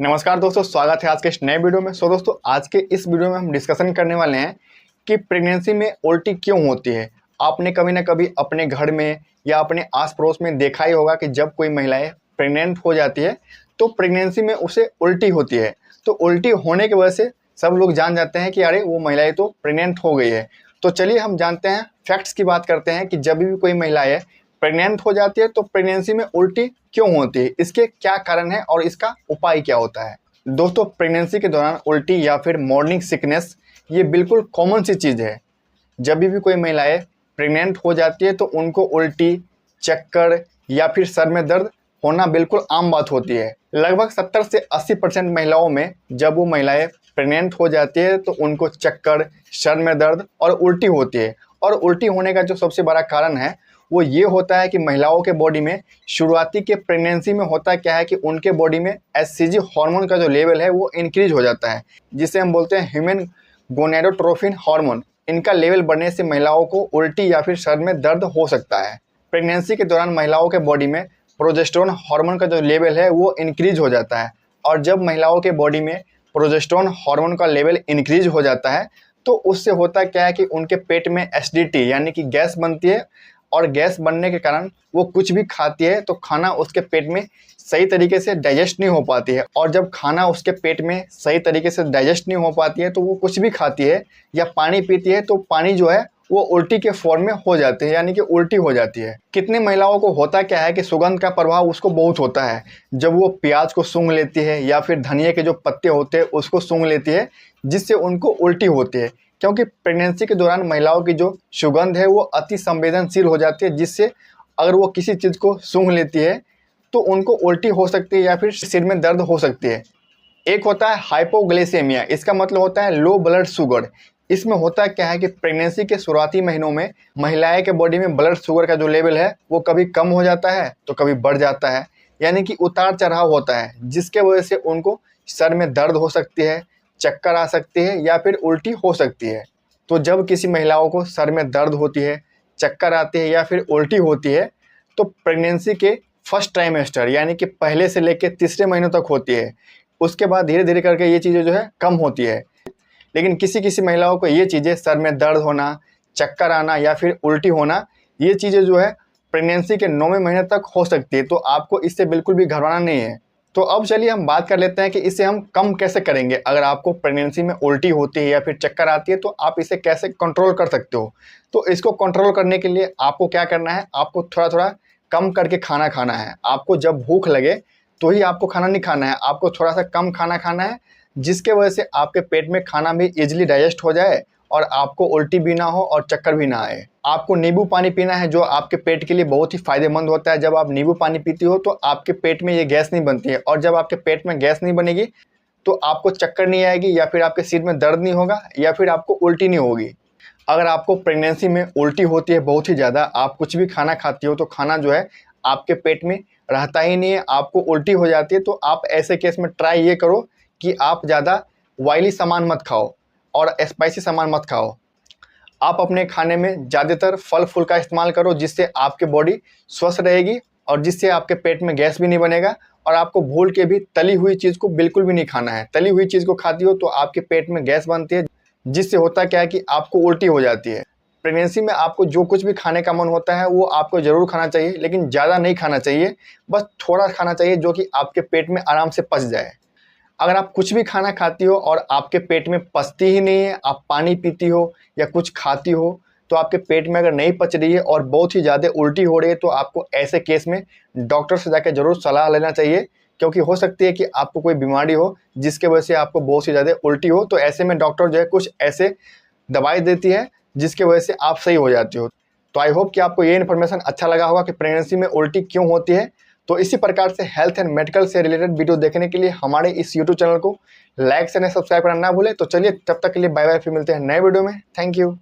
नमस्कार दोस्तों, स्वागत है आज के इस नए वीडियो में। दोस्तों, आज के इस वीडियो में हम डिस्कशन करने वाले हैं कि प्रेगनेंसी में उल्टी क्यों होती है। आपने कभी ना कभी अपने घर में या अपने आस पड़ोस में देखा ही होगा कि जब कोई महिलाएं प्रेग्नेंट हो जाती है तो प्रेगनेंसी में उसे उल्टी होती है। तो उल्टी होने की वजह से सब लोग जान जाते हैं कि अरे वो महिलाएं तो प्रेग्नेंट हो गई है। तो चलिए हम जानते हैं, फैक्ट्स की बात करते हैं कि जब भी कोई महिलाएं प्रेग्नेंट हो जाती है तो प्रेगनेंसी में उल्टी क्यों होती है, इसके क्या कारण है और इसका उपाय क्या होता है। दोस्तों, प्रेगनेंसी के दौरान उल्टी या फिर मॉर्निंग सिकनेस ये बिल्कुल कॉमन सी चीज़ है। जब भी कोई महिलाएं प्रेग्नेंट हो जाती है तो उनको उल्टी, चक्कर या फिर सर में दर्द होना बिल्कुल आम बात होती है। लगभग 70 से 80% महिलाओं में जब वो महिलाएं प्रेग्नेंट हो जाती है तो उनको चक्कर, सर में दर्द और उल्टी होती है। और उल्टी होने का जो सबसे बड़ा कारण है वो ये होता है कि महिलाओं के बॉडी में शुरुआती के प्रेगनेंसी में होता क्या है कि उनके बॉडी में एचसीजी हार्मोन का जो लेवल है वो इंक्रीज हो जाता है, जिसे हम बोलते हैं ह्यूमन गोनेडोट्रोपिन हार्मोन। इनका लेवल बढ़ने से महिलाओं को उल्टी या फिर सर में दर्द हो सकता है। प्रेगनेंसी के दौरान महिलाओं के बॉडी में प्रोजेस्टेरोन हार्मोन का जो लेवल है वो इंक्रीज हो जाता है। और जब महिलाओं के बॉडी में प्रोजेस्टेरोन हार्मोन का लेवल इंक्रीज हो जाता है तो उससे होता क्या है कि उनके पेट में एसिडिटी यानी कि गैस बनती है। और गैस बनने के कारण वो कुछ भी खाती है तो खाना उसके पेट में सही तरीके से डाइजेस्ट नहीं हो पाती है। और जब खाना उसके पेट में सही तरीके से डाइजेस्ट नहीं हो पाती है तो वो कुछ भी खाती है या पानी पीती है तो पानी जो है वो उल्टी के फॉर्म में हो जाती है, यानी कि उल्टी हो जाती है। कितने महिलाओं को होता क्या है कि सुगंध का प्रभाव उसको बहुत होता है। जब वो प्याज को सूंघ लेती है या फिर धनिया के जो पत्ते होते हैं उसको सूंघ लेती है, जिससे उनको उल्टी होती है। क्योंकि प्रेगनेंसी के दौरान महिलाओं की जो सुगंध है वो अति संवेदनशील हो जाती है, जिससे अगर वो किसी चीज़ को सूंघ लेती है तो उनको उल्टी हो सकती है या फिर सिर में दर्द हो सकती है। एक होता है हाइपोग्लाइसेमिया, इसका मतलब होता है लो ब्लड शुगर। इसमें होता क्या है कि प्रेगनेंसी के शुरुआती महीनों में महिलाएं के बॉडी में ब्लड शुगर का जो लेवल है वो कभी कम हो जाता है तो कभी बढ़ जाता है, यानी कि उतार चढ़ाव होता है, जिसके वजह से उनको सर में दर्द हो सकती है, चक्कर आ सकती है या फिर उल्टी हो सकती है। तो जब किसी महिलाओं को सर में दर्द होती है, चक्कर आती है या फिर उल्टी होती है तो प्रेगनेंसी के फर्स्ट ट्राइमेस्टर यानी कि पहले से लेकर तीसरे महीनों तक होती है। उसके बाद धीरे धीरे करके ये चीज़ें जो है कम होती है। लेकिन किसी किसी महिलाओं को ये चीज़ें, सर में दर्द होना, चक्कर आना या फिर उल्टी होना, ये चीज़ें जो है प्रेगनेंसी के 9वें महीने तक हो सकती है। तो आपको इससे बिल्कुल भी घबराना नहीं है। तो अब चलिए हम बात कर लेते हैं कि इसे हम कम कैसे करेंगे। अगर आपको प्रेगनेंसी में उल्टी होती है या फिर चक्कर आती है तो आप इसे कैसे कंट्रोल कर सकते हो। तो इसको कंट्रोल करने के लिए आपको क्या करना है, आपको थोड़ा थोड़ा कम करके खाना खाना है। आपको जब भूख लगे तो ही आपको खाना नहीं खाना है, आपको थोड़ा सा कम खाना खाना है, जिसके वजह से आपके पेट में खाना भी इजीली डाइजेस्ट हो जाए और आपको उल्टी भी ना हो और चक्कर भी ना आए। आपको नींबू पानी पीना है, जो आपके पेट के लिए बहुत ही फायदेमंद होता है। जब आप नींबू पानी पीती हो तो आपके पेट में ये गैस नहीं बनती है, और जब आपके पेट में गैस नहीं बनेगी तो आपको चक्कर नहीं आएगी या फिर आपके सिर में दर्द नहीं होगा या फिर आपको उल्टी नहीं होगी। अगर आपको प्रेगनेंसी में उल्टी होती है बहुत ही ज़्यादा, आप कुछ भी खाना खाती हो तो खाना जो है आपके पेट में रहता ही नहीं है, आपको उल्टी हो जाती है, तो आप ऐसे केस में ट्राई ये करो कि आप ज़्यादा ऑयली सामान मत खाओ और स्पाइसी सामान मत खाओ। आप अपने खाने में ज़्यादातर फल फूल का इस्तेमाल करो, जिससे आपकी बॉडी स्वस्थ रहेगी और जिससे आपके पेट में गैस भी नहीं बनेगा। और आपको भूल के भी तली हुई चीज़ को बिल्कुल भी नहीं खाना है। तली हुई चीज़ को खाती हो तो आपके पेट में गैस बनती है, जिससे होता क्या है कि आपको उल्टी हो जाती है। प्रेगनेंसी में आपको जो कुछ भी खाने का मन होता है वो आपको ज़रूर खाना चाहिए, लेकिन ज़्यादा नहीं खाना चाहिए, बस थोड़ा खाना चाहिए जो कि आपके पेट में आराम से पच जाए। अगर आप कुछ भी खाना खाती हो और आपके पेट में पचती ही नहीं है, आप पानी पीती हो या कुछ खाती हो तो आपके पेट में अगर नहीं पच रही है और बहुत ही ज़्यादा उल्टी हो रही है तो आपको ऐसे केस में डॉक्टर से जाकर ज़रूर सलाह लेना चाहिए, क्योंकि हो सकती है कि आपको कोई बीमारी हो जिसके वजह से आपको बहुत ही ज़्यादा उल्टी हो। तो ऐसे में डॉक्टर जो है कुछ ऐसे दवाई देती है जिसके वजह से आप सही हो जाती हो। तो आई होप कि आपको ये इन्फॉर्मेशन अच्छा लगा होगा कि प्रेगनेंसी में उल्टी क्यों होती है। तो इसी प्रकार से हेल्थ एंड मेडिकल से रिलेटेड वीडियो देखने के लिए हमारे इस यूट्यूब चैनल को लाइक से सब्सक्राइब करना ना भूलें। तो चलिए, तब तक के लिए बाय बाय, फिर मिलते हैं नए वीडियो में। Thank you.